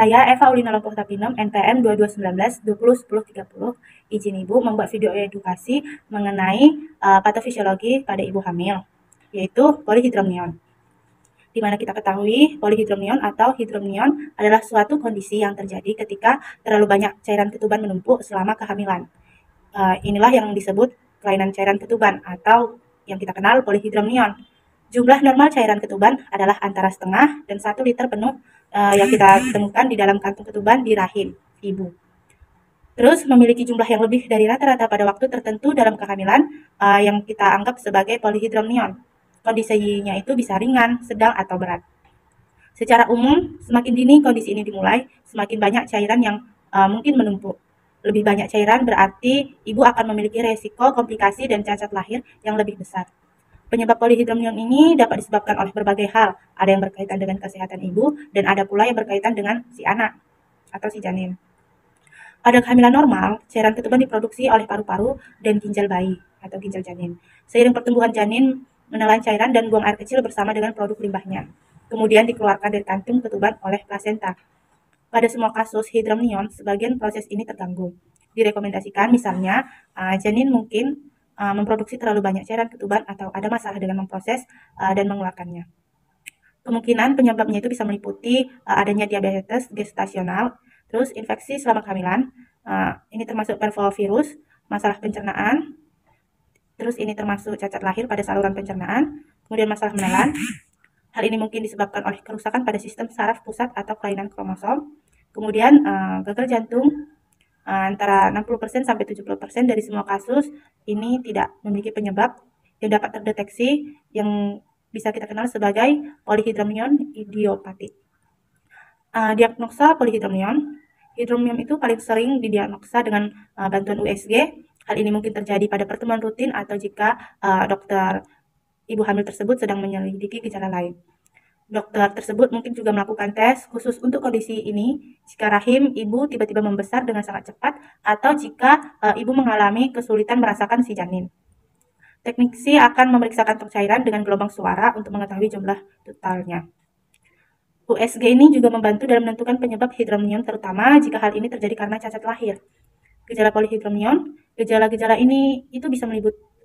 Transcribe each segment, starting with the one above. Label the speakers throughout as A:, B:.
A: Saya Eva Ulina Lopoh Tapinem, NPM 2219-201030, izin Ibu membuat video edukasi mengenai patofisiologi pada ibu hamil, yaitu polyhydramnion. Di mana kita ketahui polyhydramnion atau hydramnion adalah suatu kondisi yang terjadi ketika terlalu banyak cairan ketuban menumpuk selama kehamilan. Inilah yang disebut kelainan cairan ketuban atau yang kita kenal polyhydramnion. Jumlah normal cairan ketuban adalah antara setengah dan 1 liter penuh yang kita temukan di dalam kantung ketuban di rahim ibu. Terus memiliki jumlah yang lebih dari rata-rata pada waktu tertentu dalam kehamilan yang kita anggap sebagai polyhydramnion. Kondisinya itu bisa ringan, sedang, atau berat. Secara umum, semakin dini kondisi ini dimulai, semakin banyak cairan yang mungkin menumpuk. Lebih banyak cairan berarti ibu akan memiliki resiko komplikasi dan cacat lahir yang lebih besar. Penyebab polyhydramnion ini dapat disebabkan oleh berbagai hal. Ada yang berkaitan dengan kesehatan ibu dan ada pula yang berkaitan dengan si anak atau si janin. Pada kehamilan normal, cairan ketuban diproduksi oleh paru-paru dan ginjal bayi atau ginjal janin. Seiring pertumbuhan janin menelan cairan dan buang air kecil bersama dengan produk limbahnya. Kemudian dikeluarkan dari kantung ketuban oleh plasenta. Pada semua kasus hydramnion, sebagian proses ini terganggu. Direkomendasikan misalnya janin mungkin memproduksi terlalu banyak cairan ketuban atau ada masalah dengan memproses dan mengeluarkannya. Kemungkinan penyebabnya itu bisa meliputi adanya diabetes gestasional, terus infeksi selama kehamilan, ini termasuk parvovirus, masalah pencernaan, terus ini termasuk cacat lahir pada saluran pencernaan, kemudian masalah menelan. Hal ini mungkin disebabkan oleh kerusakan pada sistem saraf pusat atau kelainan kromosom. Kemudian gagal jantung, antara 60% sampai 70% dari semua kasus ini tidak memiliki penyebab yang dapat terdeteksi yang bisa kita kenal sebagai polyhydramnion idiopatik. Diagnosa polyhydramnion. Hydramnion itu paling sering didiagnosa dengan bantuan USG. Hal ini mungkin terjadi pada pertemuan rutin atau jika dokter ibu hamil tersebut sedang menyelidiki gejala lain. Dokter tersebut mungkin juga melakukan tes khusus untuk kondisi ini jika rahim ibu tiba-tiba membesar dengan sangat cepat atau jika ibu mengalami kesulitan merasakan si janin. Teknisi akan memeriksa kantong cairan dengan gelombang suara untuk mengetahui jumlah totalnya. USG ini juga membantu dalam menentukan penyebab hydramnion terutama jika hal ini terjadi karena cacat lahir. Gejala polyhydramnion, gejala-gejala ini itu bisa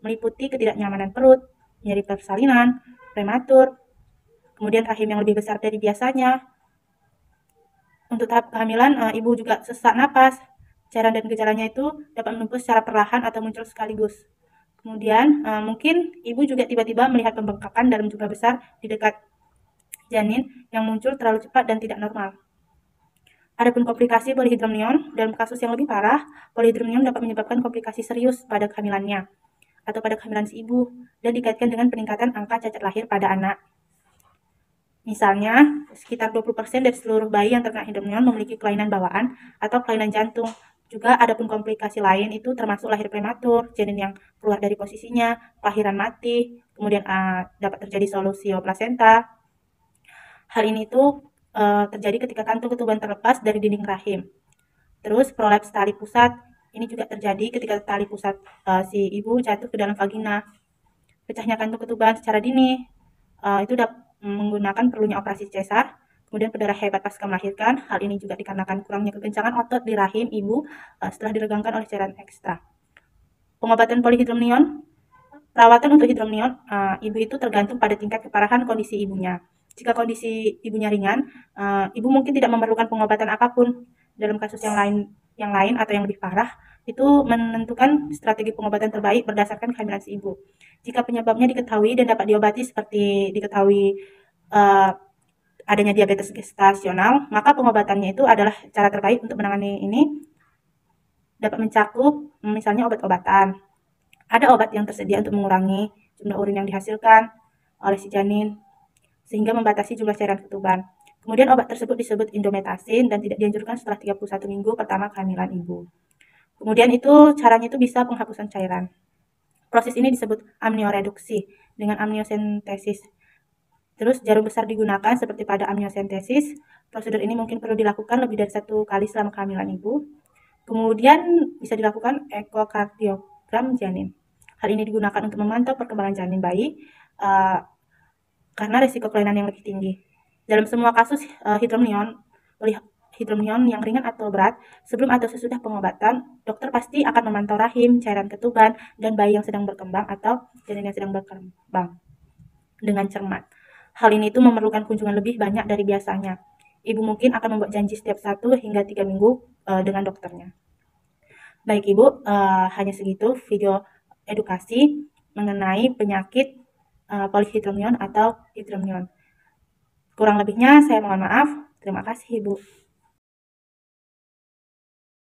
A: meliputi ketidaknyamanan perut, nyeri persalinan, prematur, kemudian rahim yang lebih besar dari biasanya. Untuk tahap kehamilan, ibu juga sesak napas. Cairan dan gejalanya itu dapat menumpuk secara perlahan atau muncul sekaligus. Kemudian mungkin ibu juga tiba-tiba melihat pembengkakan dalam jumlah besar di dekat janin yang muncul terlalu cepat dan tidak normal. Adapun komplikasi polyhydramnion, dalam kasus yang lebih parah, polyhydramnion dapat menyebabkan komplikasi serius pada kehamilannya atau pada kehamilan si ibu dan dikaitkan dengan peningkatan angka cacat lahir pada anak. Misalnya, sekitar 20% dari seluruh bayi yang terkena hydramnion memiliki kelainan bawaan atau kelainan jantung. Juga adapun komplikasi lain itu termasuk lahir prematur, janin yang keluar dari posisinya, kelahiran mati, kemudian dapat terjadi solusio plasenta. Hal ini tuh terjadi ketika kantung ketuban terlepas dari dinding rahim. Terus prolaps tali pusat, ini juga terjadi ketika tali pusat si ibu jatuh ke dalam vagina. Pecahnya kantung ketuban secara dini, itu dapat menggunakan perlunya operasi cesar, kemudian berdarah hebat pasca melahirkan. Hal ini juga dikarenakan kurangnya kekencangan otot di rahim ibu setelah diregangkan oleh cairan ekstra. Pengobatan polyhydramnion, perawatan untuk hydramnion ibu itu tergantung pada tingkat keparahan kondisi ibunya. Jika kondisi ibunya ringan, ibu mungkin tidak memerlukan pengobatan apapun. Dalam kasus yang lain atau yang lebih parah, itu menentukan strategi pengobatan terbaik berdasarkan kehamilan si ibu. Jika penyebabnya diketahui dan dapat diobati seperti diketahui adanya diabetes gestasional, maka pengobatannya itu adalah cara terbaik untuk menangani ini. Dapat mencakup misalnya obat-obatan. Ada obat yang tersedia untuk mengurangi jumlah urin yang dihasilkan oleh si janin, sehingga membatasi jumlah cairan ketuban. Kemudian obat tersebut disebut indometasin dan tidak dianjurkan setelah 31 minggu pertama kehamilan ibu. Kemudian itu caranya itu bisa penghapusan cairan. Proses ini disebut amnioreduksi dengan amniosentesis. Terus jarum besar digunakan seperti pada amniosentesis. Prosedur ini mungkin perlu dilakukan lebih dari 1 kali selama kehamilan ibu. Kemudian bisa dilakukan ekokardiogram janin. Hal ini digunakan untuk memantau perkembangan janin bayi karena risiko kelainan yang lebih tinggi. Dalam semua kasus hydramnion, hidromion yang ringan atau berat, sebelum atau sesudah pengobatan, dokter pasti akan memantau rahim, cairan ketuban, dan bayi yang sedang berkembang atau janin yang sedang berkembang dengan cermat. Hal ini tuh memerlukan kunjungan lebih banyak dari biasanya. Ibu mungkin akan membuat janji setiap 1 hingga 3 minggu dengan dokternya. Baik Ibu, hanya segitu video edukasi mengenai penyakit polyhydramnion atau hydramnion. Kurang lebihnya saya mohon maaf. Terima kasih Ibu.